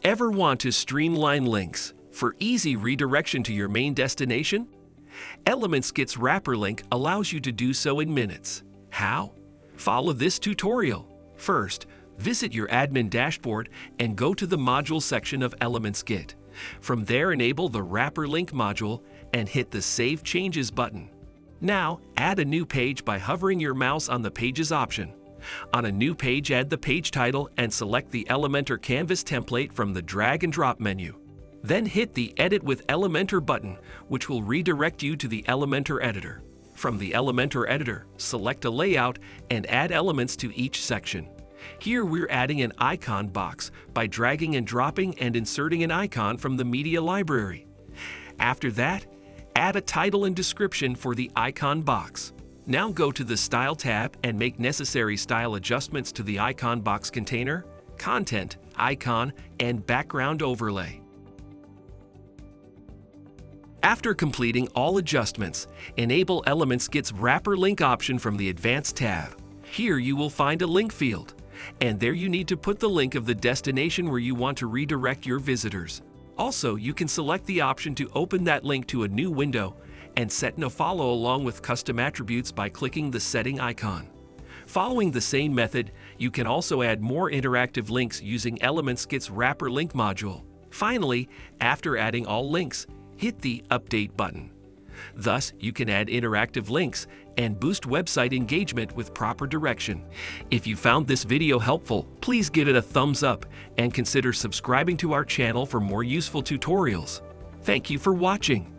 Ever want to streamline links for easy redirection to your main destination? ElementsKit's wrapper link allows you to do so in minutes. How? Follow this tutorial. First, visit your admin dashboard and go to the Module section of ElementsKit. From there, enable the Wrapper Link module and hit the Save Changes button. Now, add a new page by hovering your mouse on the Pages option. On a new page, add the page title and select the Elementor canvas template from the drag and drop menu. Then hit the Edit with Elementor button, which will redirect you to the Elementor editor. From the Elementor editor, select a layout and add elements to each section. Here we're adding an icon box by dragging and dropping and inserting an icon from the media library. After that, add a title and description for the icon box. Now go to the Style tab and make necessary style adjustments to the icon box container, content, icon, and background overlay. After completing all adjustments, enable ElementsKit's Wrapper Link option from the Advanced tab. Here you will find a link field, and there you need to put the link of the destination where you want to redirect your visitors. Also, you can select the option to open that link to a new window and set no follow along with custom attributes by clicking the setting icon. Following the same method, you can also add more interactive links using ElementsKit's Wrapper Link module. Finally, after adding all links, hit the Update button. Thus, you can add interactive links and boost website engagement with proper direction. If you found this video helpful, please give it a thumbs up and consider subscribing to our channel for more useful tutorials. Thank you for watching.